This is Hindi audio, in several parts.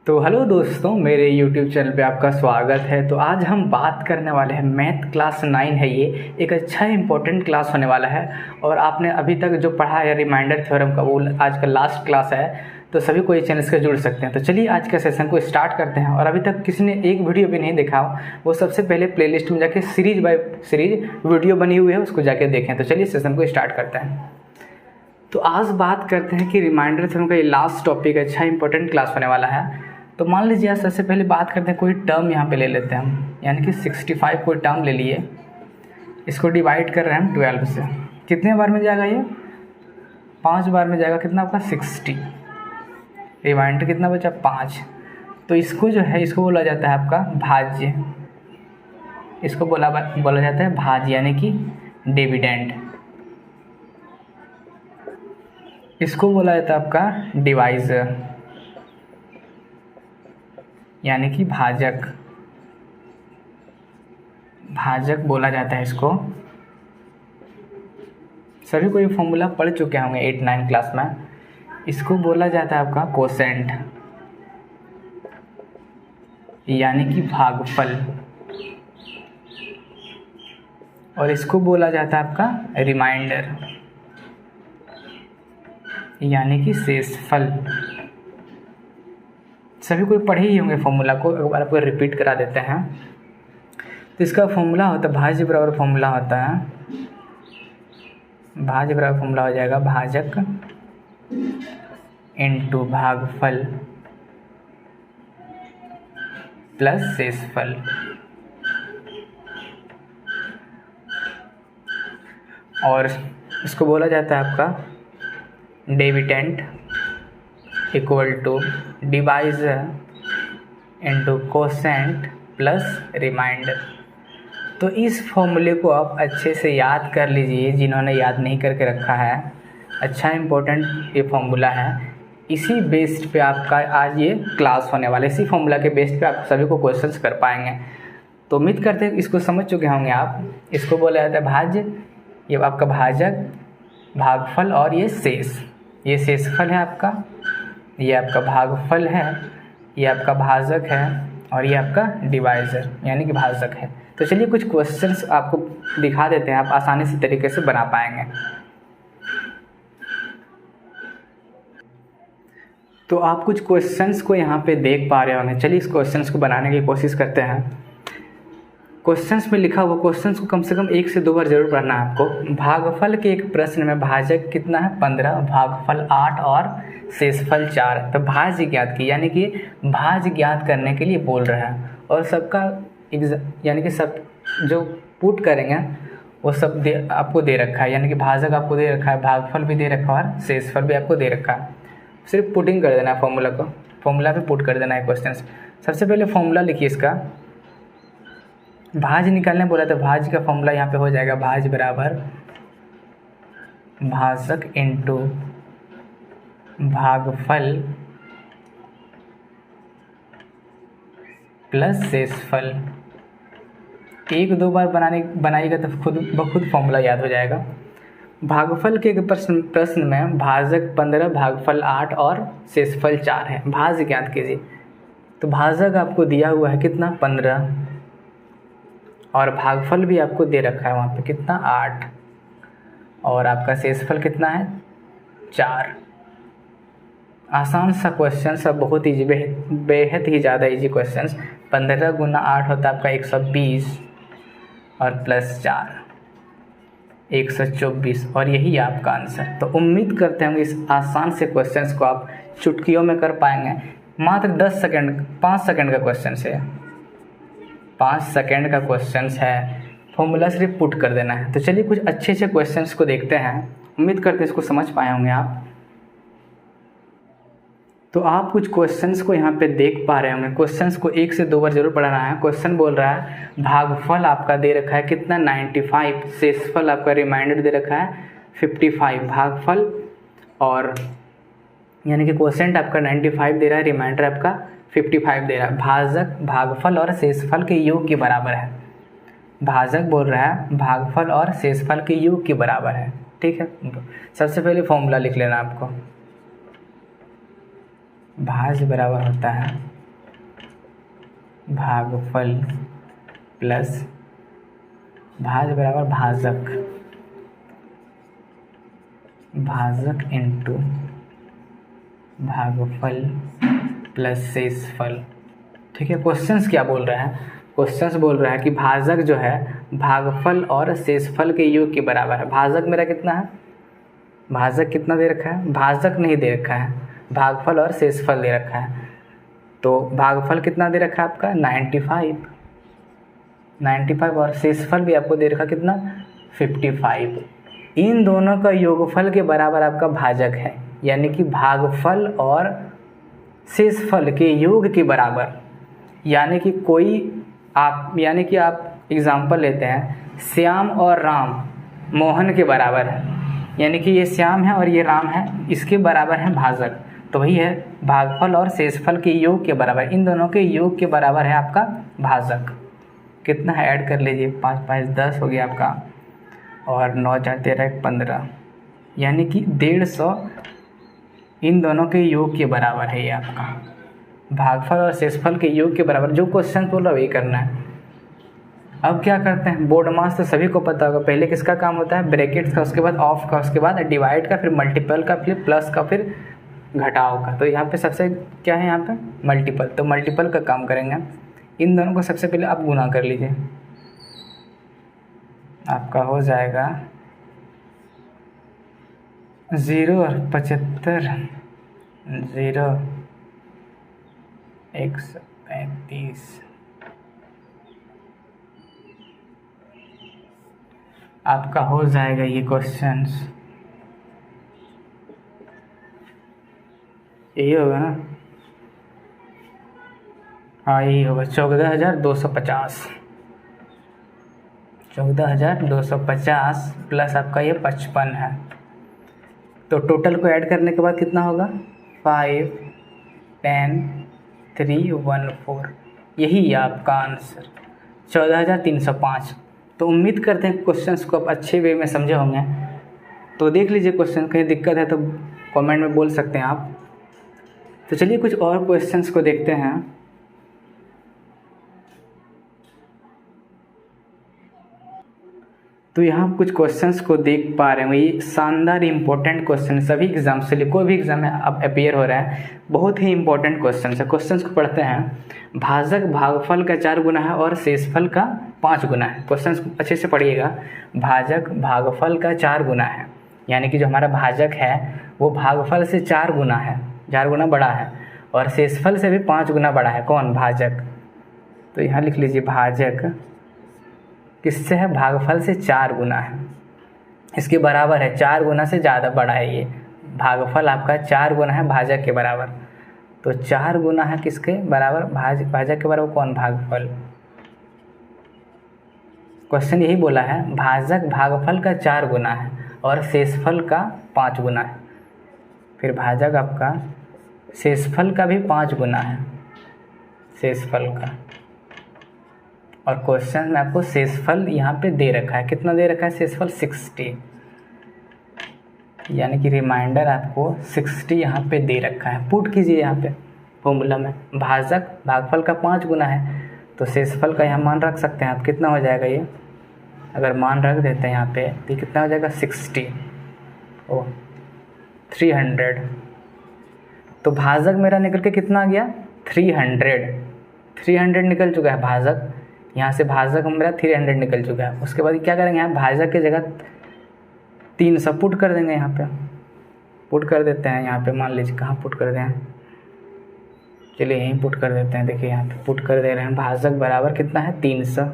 तो हेलो दोस्तों, मेरे YouTube चैनल पे आपका स्वागत है। तो आज हम बात करने वाले हैं मैथ क्लास 9 है। ये एक अच्छा इंपॉर्टेंट क्लास होने वाला है और आपने अभी तक जो पढ़ा है रिमाइंडर थ्योरम का, वो आज का लास्ट क्लास है। तो सभी को ये चैनल से जुड़ सकते हैं। तो चलिए आज के सेशन को स्टार्ट करते हैं। और अभी तक किसी ने एक वीडियो भी नहीं देखा हो, वो सबसे पहले प्लेलिस्ट में जाके सीरीज बाय सीरीज वीडियो बनी हुई है, उसको जाके देखें। तो चलिए सेशन को स्टार्ट करते हैं। तो आज बात करते हैं कि रिमाइंडर थ्योरम का ये लास्ट टॉपिक अच्छा इंपॉर्टेंट क्लास होने वाला है। तो मान लीजिए आज सबसे पहले बात करते हैं, कोई टर्म यहाँ पे ले लेते हैं हम, यानी कि 65 कोई टर्म ले लिए। इसको डिवाइड कर रहे हैं हम 12 से। कितने बार में जाएगा ये? 5 बार में जाएगा। कितना आपका 60। रिमाइंडर कितना बचा? 5। तो इसको जो है, इसको बोला जाता है आपका भाज्य। इसको बोला जाता है भाज्य, यानी कि डिविडेंड। इसको बोला जाता है आपका डिवाइजर, यानी कि भाजक। भाजक बोला जाता है इसको। सभी को ये फॉर्मूला पढ़ चुके होंगे 8-9 क्लास में। इसको बोला जाता है आपका कोसेंट, यानी कि भागफल। और इसको बोला जाता है आपका रिमाइंडर, यानी कि शेषफल। सभी कोई पढ़े ही होंगे फॉर्मूला को, एक बार आपको रिपीट करा देते हैं। तो इसका फॉर्मूला होता है भाज्य बराबर फॉर्मूला होता है, भाज्य बराबर फॉर्मूला हो जाएगा भाजक इनटू भागफल प्लस शेषफल। और इसको बोला जाता है आपका dividend equal to divisor into quotient plus remainder. तो इस फॉर्मूले को आप अच्छे से याद कर लीजिए, जिन्होंने याद नहीं करके रखा है। अच्छा इंपॉर्टेंट ये फॉर्मूला है। इसी बेस्ड पे आपका आज ये क्लास होने वाला है। इसी फॉर्मूला के बेस्ड पे आप सभी को क्वेश्चंस कर पाएंगे। तो उम्मीद करते हैं इसको समझ चुके होंगे आप। इसको बोला जाता है भाज्य, ये आपका भाजक, भागफल और ये शेष। ये शेषफल है आपका, ये आपका भागफल है, ये आपका भाजक है और ये आपका डिवाइजर यानी कि भाजक है। तो चलिए कुछ क्वेश्चंस आपको दिखा देते हैं, आप आसानी से तरीके से बना पाएंगे। तो आप कुछ क्वेश्चंस को यहाँ पे देख पा रहे होंगे। चलिए इस क्वेश्चंस को बनाने की कोशिश करते हैं। क्वेश्चंस में लिखा हुआ क्वेश्चंस को कम से कम 1 से 2 बार जरूर पढ़ना है आपको। भागफल के एक प्रश्न में भाजक कितना है? 15, भागफल 8 और शेषफल 4। तो भाज्य ज्ञात की, यानी कि भाज्य ज्ञात करने के लिए बोल रहा है। और सबका यानी कि सब जो पुट करेंगे वो सब आपको दे रखा है, यानी कि भाजक आपको दे रखा है, भागफल भी दे रखा है और शेषफल भी आपको दे रखा है। सिर्फ पुटिंग कर देना है फॉर्मूला को, फॉर्मूला पे पुट कर देना है क्वेश्चन। सबसे पहले फॉर्मूला लिखिए इसका। भाज्य निकालने बोला तो भाज्य का फॉर्मूला यहाँ पे हो जाएगा भाज्य बराबर भाजक इनटू भागफल प्लस शेषफल। 1-2 बार बनाइएगा तो खुद ब खुद फॉर्मूला याद हो जाएगा। भागफल के एक प्रश्न में भाजक 15, भागफल 8 और शेषफल 4 है। भाज्य ज्ञात कीजिए। तो भाजक आपको दिया हुआ है कितना? 15 और भागफल भी आपको दे रखा है वहाँ पे कितना? 8 और आपका शेषफल कितना है? 4। आसान सा क्वेश्चन, सब बहुत ईजी, बेहद ही ज़्यादा ईजी क्वेश्चन। 15 गुना 8 होता है आपका 120 और प्लस 4 124 और यही आपका आंसर। तो उम्मीद करते हैं इस आसान से क्वेश्चंस को आप चुटकियों में कर पाएंगे। मात्र 10 सेकंड 5 सेकंड का क्वेश्चन है, 5 सेकंड का क्वेश्चन है। फॉर्मूला सिर्फ पुट कर देना है। तो चलिए कुछ अच्छे अच्छे क्वेश्चंस को देखते हैं। उम्मीद करते हैं इसको समझ पाए होंगे आप। तो आप कुछ क्वेश्चंस को यहाँ पे देख पा रहे होंगे। क्वेश्चंस को 1 से 2 बार जरूर पढ़ना है। क्वेश्चन बोल रहा है भागफल आपका दे रखा है कितना? 95। शेषफल आपका रिमाइंडर दे रखा है 55। भागफल और यानी कि क्वोशेंट आपका 95 दे रहा है, रिमाइंडर आपका 55 दे रहा है। भाजक भागफल और शेषफल के योग के बराबर है। भाजक बोल रहा है भागफल और शेषफल के योग के बराबर है। ठीक है, सबसे पहले फॉर्मूला लिख लेना आपको। भाज्य बराबर होता है भागफल प्लस भाज बराबर भाजक, भाजक इंटू भागफल प्लस शेषफल। ठीक है, क्वेश्चंस क्या बोल रहा है? क्वेश्चंस बोल रहा है कि भाजक जो है भागफल और शेषफल के योग के बराबर है। भाजक मेरा कितना है? भाजक कितना दे रखा है? भाजक नहीं दे रखा है, भागफल और शेषफल दे रखा है। तो भागफल कितना दे रखा है आपका? 95 और शेषफल भी आपको दे रखा कितना? 55। इन दोनों का योगफल के बराबर आपका भाजक है, यानी कि भागफल और शेषफल के योग के बराबर। यानी कि आप एग्जाम्पल लेते हैं, श्याम और राम मोहन के बराबर है, यानी कि ये श्याम है और ये राम है, इसके बराबर है भाजक। तो वही है भागफल और शेषफल के योग के बराबर, इन दोनों के योग के बराबर है आपका भाजक। कितना है ऐड कर लीजिए, 5 5 10 हो गया आपका, और 9 4 13 15, यानी कि 150 इन दोनों के योग के बराबर है ये आपका। भागफल और शेषफल के योग के बराबर जो क्वेश्चन बोल रहा है वही करना है। अब क्या करते हैं, बोर्ड मास तो सभी को पता होगा, पहले किसका काम होता है? ब्रैकेट्स का, उसके बाद ऑफ का, उसके बाद डिवाइड का, फिर मल्टीपल का, फिर प्लस का, फिर घटाव का। तो यहाँ पे सबसे क्या है, यहाँ पे मल्टीपल, तो मल्टीपल का काम करेंगे। इन दोनों को सबसे पहले आप गुना कर लीजिए, आपका हो जाएगा 0 और 75, 0 135, आपका हो जाएगा ये क्वेश्चंस, यही होगा ना? हाँ यही होगा, 14,250, 14,250 प्लस आपका ये 55 है। तो टोटल को ऐड करने के बाद कितना होगा? 5 10 3 1 4, यही है आपका आंसर 14,305। तो उम्मीद करते हैं क्वेश्चंस को आप अच्छे वे में समझे होंगे। तो देख लीजिए क्वेश्चन, कहीं दिक्कत है तो कमेंट में बोल सकते हैं आप। तो चलिए कुछ और क्वेश्चंस को देखते हैं। तो यहाँ कुछ क्वेश्चंस को देख पा रहे हैं, ये शानदार इंपॉर्टेंट क्वेश्चन सभी एग्जाम से लिए, कोई भी एग्जाम में अब अपेयर हो रहा है, बहुत ही इंपॉर्टेंट क्वेश्चन है। क्वेश्चंस को पढ़ते हैं। भाजक भागफल का 4 गुना है और शेषफल का 5 गुना है। क्वेश्चंस को अच्छे से पढ़िएगा। भाजक भागफल का 4 गुना है, यानी कि जो हमारा भाजक है वो भागफल से 4 गुना है, 4 गुना बड़ा है, और शेषफल से भी 5 गुना बड़ा है। कौन? भाजक। तो यहाँ लिख लीजिए भाजक किससे है? भागफल से 4 गुना है, इसके बराबर है, 4 गुना से ज़्यादा बड़ा है ये। भागफल आपका 4 गुना है भाजक के बराबर, तो 4 गुना है किसके बराबर? भाजक के बराबर कौन? भागफल। क्वेश्चन यही बोला है, भाजक भागफल का 4 गुना है और शेषफल का 5 गुना है। फिर भाजक आपका शेषफल का भी 5 गुना है, शेषफल का। और क्वेश्चन में आपको शेषफल यहाँ पे दे रखा है, कितना दे रखा है शेषफल? 60, यानी कि रिमाइंडर आपको 60 यहाँ पे दे रखा है। पुट कीजिए यहाँ पे फॉर्मूला में, भाजक भागफल का 5 गुना है तो शेषफल का यहाँ मान रख सकते हैं आप। कितना हो जाएगा ये? अगर मान रख देते हैं यहाँ पे तो कितना हो जाएगा? 60 ओ 300। तो भाजक मेरा निकल के कितना आ गया? 300 निकल चुका है भाजक। यहाँ से भाजक मेरा 300 निकल चुका है। उसके बाद क्या करेंगे? यहाँ भाजक की जगह 300 पुट कर देंगे, यहाँ पे पुट कर देते हैं। यहाँ पे मान लीजिए कहाँ पुट कर दें, चलिए यहीं पुट कर देते हैं। देखिए यहाँ पे पुट कर दे रहे हैं, भाजक बराबर कितना है? 300,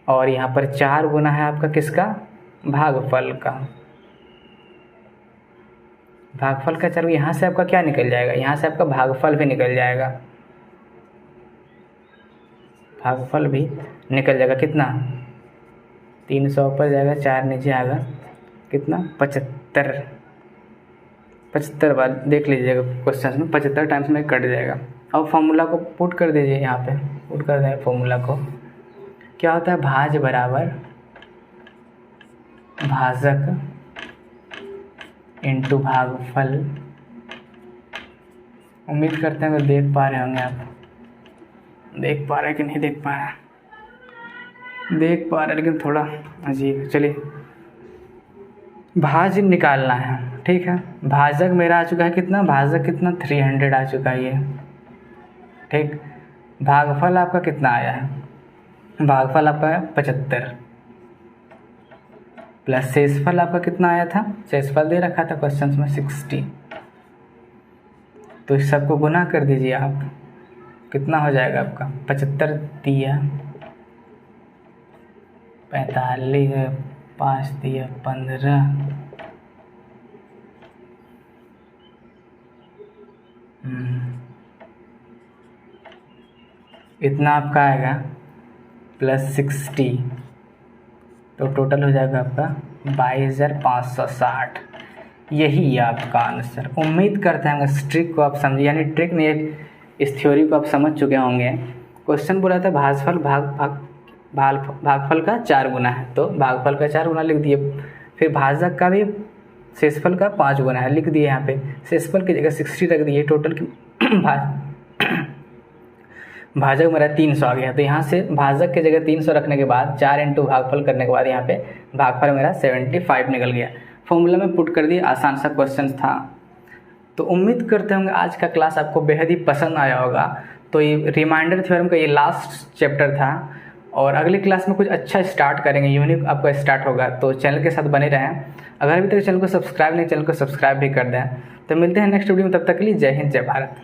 और यहाँ पर 4 गुना है आपका किसका? भागफल का। भागफल का 4, यहाँ से आपका क्या निकल जाएगा? यहाँ से आपका भागफल भी निकल जाएगा, भागफल भी निकल जाएगा। कितना? 300 ऊपर जाएगा, 4 नीचे आएगा, कितना? 75 बार देख लीजिएगा क्वेश्चन में, 75 टाइम्स में कट जाएगा। अब फॉर्मूला को पुट कर दीजिए, यहाँ पे पुट कर दें फॉर्मूला को। क्या होता है? भाज बराबर भाजक इंटू भागफल। उम्मीद करते हैं कि देख पा रहे होंगे आप। देख पा रहा है कि नहीं देख पा रहा है? देख पा रहा है लेकिन थोड़ा अजीब है। चलिए, भाज्य निकालना है, ठीक है। भाजक मेरा आ चुका है कितना, भाजक कितना 300 आ चुका है ये, ठीक। भागफल आपका कितना आया है, भागफल आपका है 75 प्लस शेषफल आपका कितना आया था, शेषफल दे रखा था क्वेश्चन में 60। तो इस सबको गुना कर दीजिए आप, कितना हो जाएगा आपका 75 दिया 45, 5 दिया 15, इतना आपका आएगा प्लस 60, तो टोटल हो जाएगा आपका 22,560। यही आपका आंसर। उम्मीद करते हैं इस ट्रिक को आप समझिए, यानी ट्रिक नहीं, इस थ्योरी को आप समझ चुके होंगे। क्वेश्चन बोला था भागफल भागफल का 4 गुना है, तो भागफल का 4 गुना लिख दिए। फिर भाजक का भी शेषफल का 5 गुना है, लिख दिए। यहाँ पे शेषफल की जगह 60 रख दिए। टोटल की भाजक मेरा 300 आ गया, तो यहाँ से भाजक की जगह 300 रखने के बाद 4 इंटू भागफल करने के बाद यहाँ पे भागफल मेरा 75 निकल गया। फॉर्मूला में पुट कर दिए, आसान सा क्वेश्चन था। तो उम्मीद करते होंगे आज का क्लास आपको बेहद ही पसंद आया होगा। तो ये रिमाइंडर थ्योरम का ये लास्ट चैप्टर था, और अगली क्लास में कुछ अच्छा स्टार्ट करेंगे, यूनिक आपका स्टार्ट होगा। तो चैनल के साथ बने रहें। अगर अभी तक चैनल को सब्सक्राइब नहीं, चैनल को सब्सक्राइब भी कर दें। तो मिलते हैं नेक्स्ट वीडियो में, तब तक के लिए जय हिंद, जय भारत।